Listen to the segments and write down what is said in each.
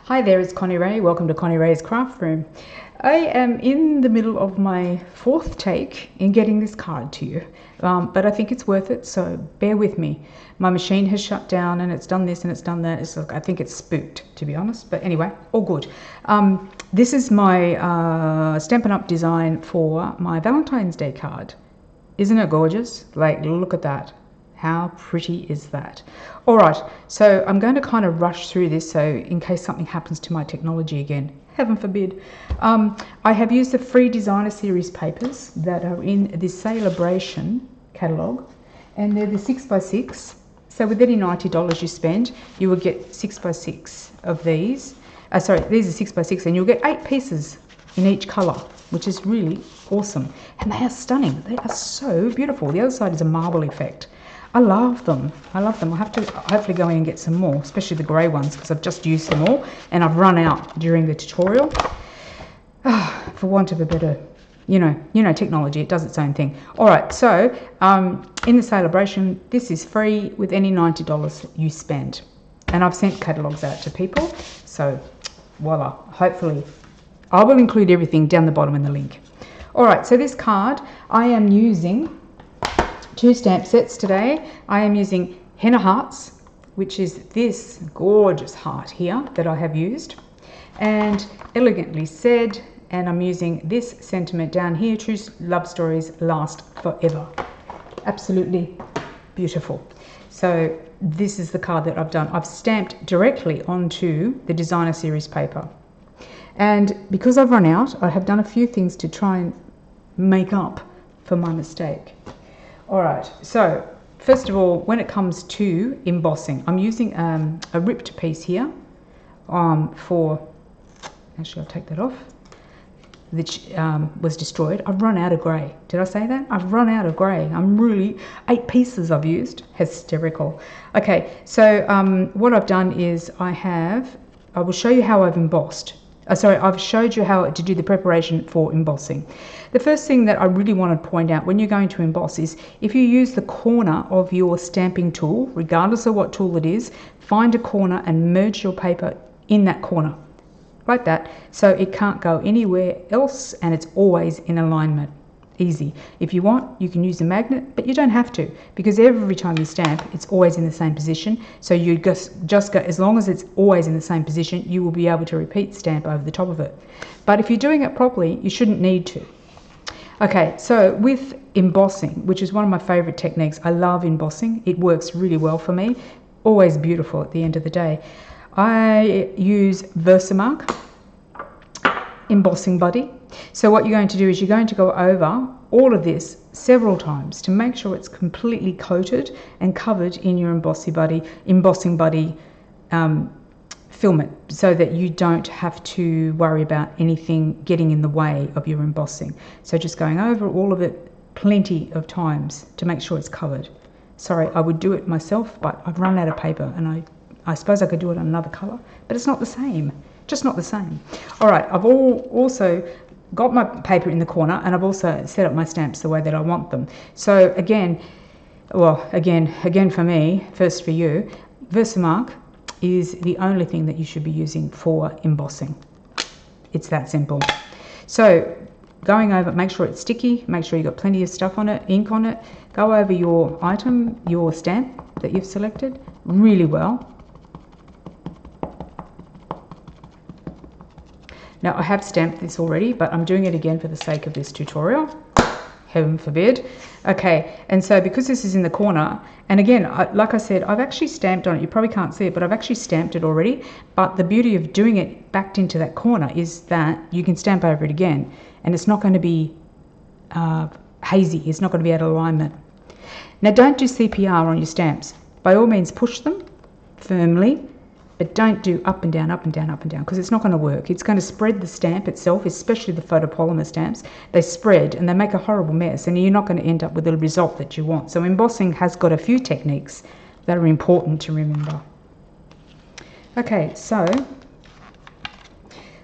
Hi there, it's Connie-Rae. Welcome to Connie-Rae's Craft Room. I am in the middle of my fourth take in getting this card to you, but I think it's worth it, so bear with me. My machine has shut down and it's done this and it's done that. I think it's spooked, to be honest, but anyway, all good. This is my Stampin' Up design for my Valentine's Day card. Isn't it gorgeous? Like, look at that. How pretty is that? All right, so I'm going to kind of rush through this, so in case something happens to my technology again, heaven forbid. I have used the free designer series papers that are in this Celebration catalogue, and they're the 6x6. So with any $90 you spend, you will get 6x6 of these. Sorry, these are 6x6, and you'll get 8 pieces in each colour, which is really awesome. And they are stunning. They are so beautiful. The other side is a marble effect. I love them. I love them. I'll have to hopefully go in and get some more, especially the grey ones, because I've just used them all and I've run out during the tutorial. For want of a better, you know, technology, it does its own thing. All right, so in the Celebration, this is free with any $90 you spend. And I've sent catalogues out to people, so voila, hopefully. I will include everything down the bottom in the link. All right, so this card, I am using 2 stamp sets today. I am using Henna Hearts, which is this gorgeous heart here that I have used, and Elegantly Said, and I'm using this sentiment down here, True Love Stories Last Forever. Absolutely beautiful. So this is the card that I've done. I've stamped directly onto the designer series paper. And because I've run out, I have done a few things to try and make up for my mistake. All right, so first of all, when it comes to embossing, I'm using a ripped piece here actually I'll take that off, which was destroyed. I've run out of grey. Did I say that? I've run out of grey. I'm really, 8 pieces I've used. Hysterical. Okay, so what I've done is I will show you how I've embossed. I've showed you how to do the preparation for embossing. The first thing that I really want to point out when you're going to emboss is if you use the corner of your stamping tool, regardless of what tool it is, find a corner and merge your paper in that corner, like that, so it can't go anywhere else and it's always in alignment. Easy. If you want, you can use a magnet, but you don't have to, because every time you stamp, it's always in the same position. So you just go, as long as it's always in the same position, you will be able to repeat stamp over the top of it. But if you're doing it properly, you shouldn't need to. Okay, so with embossing, which is one of my favorite techniques, I love embossing. It works really well for me. Always beautiful at the end of the day. I use Versamark embossing buddy. So what you're going to do is you're going to go over all of this several times to make sure it's completely coated and covered in your embossing buddy filament, so that you don't have to worry about anything getting in the way of your embossing. So just going over all of it plenty of times to make sure it's covered. Sorry, I would do it myself, but I've run out of paper, and I suppose I could do it on another colour, but it's not the same. Just not the same. All right, I've also got my paper in the corner, and I've also set up my stamps the way that I want them. So again for me, first for you, Versamark is the only thing that you should be using for embossing. It's that simple. So going over, make sure it's sticky, make sure you've got plenty of stuff on it, ink on it. Go over your item, your stamp that you've selected really well. Now, I have stamped this already, but I'm doing it again for the sake of this tutorial. Heaven forbid. Okay, and so because this is in the corner, and again, like I said, I've actually stamped on it. You probably can't see it, but I've actually stamped it already. But the beauty of doing it backed into that corner is that you can stamp over it again, and it's not going to be hazy. It's not going to be out of alignment. Now, don't do CPR on your stamps. By all means, push them firmly, but don't do up and down, up and down, up and down, because it's not going to work. It's going to spread the stamp itself, especially the photopolymer stamps. They spread and they make a horrible mess, and you're not going to end up with the result that you want. So embossing has got a few techniques that are important to remember. Okay, so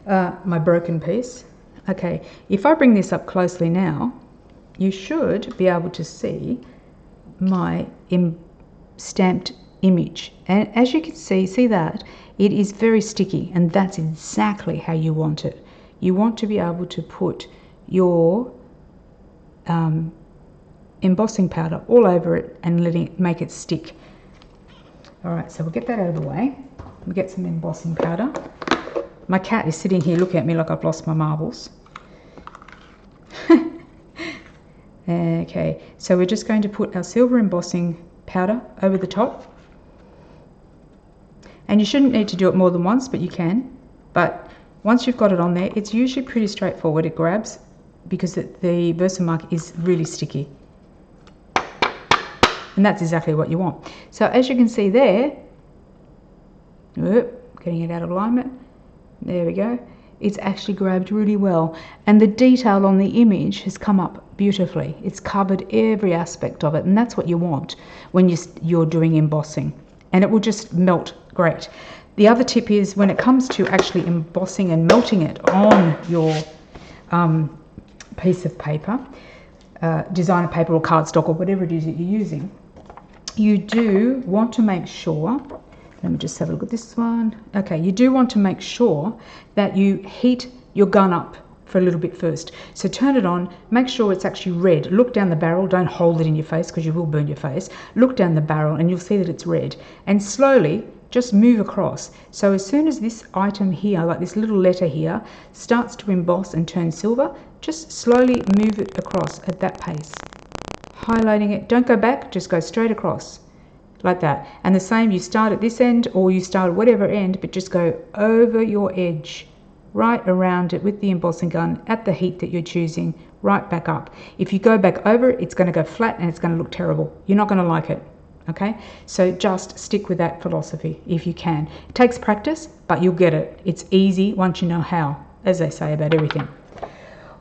my broken piece. Okay, if I bring this up closely now, you should be able to see my stamped image, and as you can see that It is very sticky, and that's exactly how you want it. You want to be able to put your embossing powder all over it and make it stick. All right, so we'll get that out of the way. We'll get some embossing powder. My cat is sitting here looking at me like I've lost my marbles. Okay, so we're just going to put our silver embossing powder over the top. And you shouldn't need to do it more than once, but you can. But once you've got it on there, it's usually pretty straightforward. It grabs because the Versamark is really sticky. And that's exactly what you want. So as you can see there, getting it out of alignment, there we go. It's actually grabbed really well, and the detail on the image has come up beautifully. It's covered every aspect of it, and that's what you want when you're doing embossing, and it will just melt great. The other tip is when it comes to actually embossing and melting it on your piece of paper, designer paper or cardstock or whatever it is that you're using, you do want to make sure, let me just have a look at this one. Okay, you do want to make sure that you heat your gun up for a little bit first. So turn it on, make sure it's actually red. Look down the barrel, don't hold it in your face because you will burn your face. Look down the barrel and you'll see that it's red. And slowly just move across. So as soon as this item here, like this little letter here, starts to emboss and turn silver, just slowly move it across at that pace. Highlighting it, don't go back, just go straight across. Like that. And the same, you start at this end or you start at whatever end, but just go over your edge, right around it with the embossing gun at the heat that you're choosing, right back up. If you go back over it, it's going to go flat and it's going to look terrible. You're not going to like it. Okay, so just stick with that philosophy if you can. It takes practice, but you'll get it. It's easy once you know how, as they say about everything.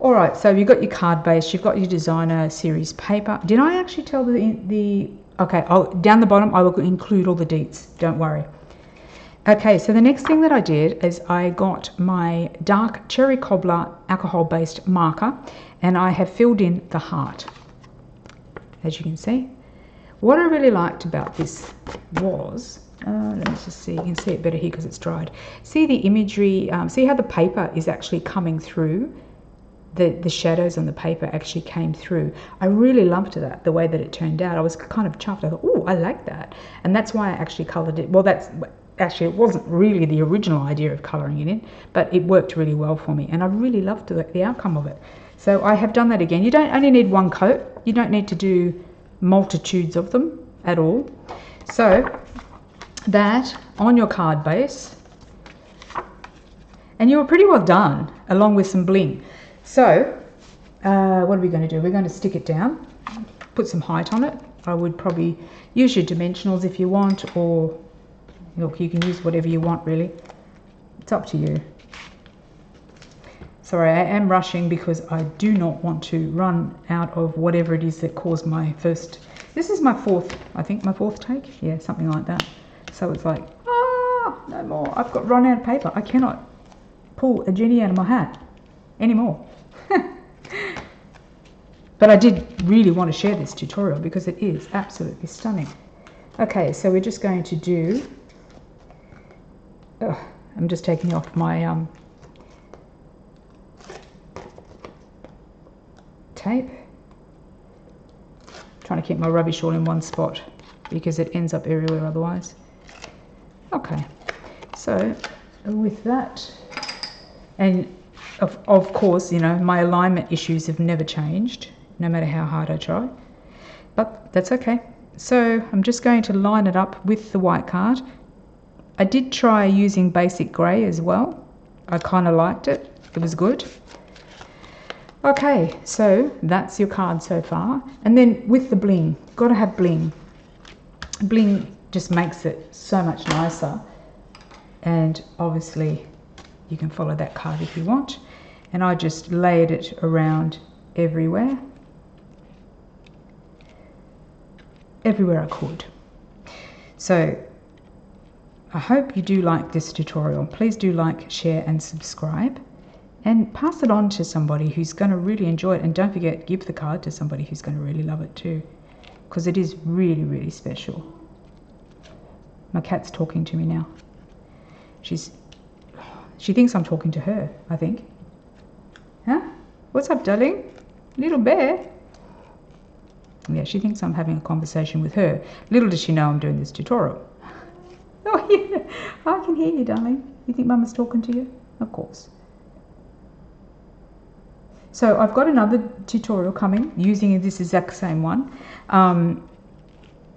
All right, so you've got your card base, you've got your designer series paper. Did I actually tell the okay, down the bottom I will include all the deets, don't worry. Okay, so the next thing that I did is I got my dark cherry cobbler alcohol-based marker, and I have filled in the heart, as you can see. What I really liked about this was, let me just see, you can see it better here because it's dried. See the imagery, see how the paper is actually coming through? The shadows on the paper actually came through. I really loved that, the way that it turned out. I was kind of chuffed. I thought, oh, I like that. And that's why I actually coloured it. Well, actually, it wasn't really the original idea of colouring it in, but it worked really well for me. And I really loved the outcome of it. So I have done that again. You don't only need one coat. You don't need to do multitudes of them at all. So that on your card base, and you were pretty well done, along with some bling. So what are we going to do? We're going to stick it down, put some height on it. I would probably use your dimensionals if you want, or look, you can use whatever you want really. It's up to you. Sorry, I am rushing because I do not want to run out of whatever it is that caused my first, this is my fourth, I think my fourth take. Yeah, something like that. So it's like, no more. I've got run out of paper. I cannot pull a genie out of my hat anymore. But I did really want to share this tutorial because it is absolutely stunning. Okay, so we're just going to do, I'm just taking off my tape, trying to keep my rubbish all in one spot because it ends up everywhere otherwise. Okay, so with that, and of course, you know, my alignment issues have never changed, no matter how hard I try, but that's okay. So I'm just going to line it up with the white card. I did try using basic grey as well. I kind of liked it. It was good. Okay, so that's your card so far. And then with the bling, got to have bling. Bling just makes it so much nicer. And obviously you can follow that card if you want. And I just layered it around everywhere I could. So I hope you do like this tutorial. Please do like, share and subscribe, and pass it on to somebody who's going to really enjoy it. And don't forget, give the card to somebody who's going to really love it too, because it is really, really special. My cat's talking to me now. She thinks I'm talking to her, I think. Huh? What's up, darling? Little bear? Yeah, she thinks I'm having a conversation with her. Little does she know I'm doing this tutorial. Oh, yeah. I can hear you, darling. You think Mama's talking to you? Of course. So I've got another tutorial coming using this exact same one,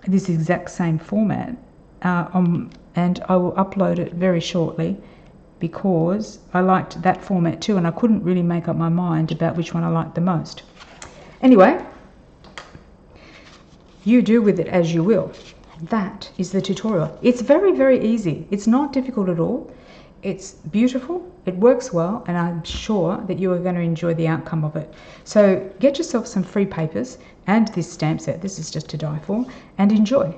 this exact same format, and I will upload it very shortly because I liked that format too, and I couldn't really make up my mind about which one I liked the most. Anyway, you do with it as you will. That is the tutorial. It's very, very easy. It's not difficult at all. It's beautiful, it works well, and I'm sure that you are going to enjoy the outcome of it. So get yourself some free papers and this stamp set, this is just to die for, and enjoy.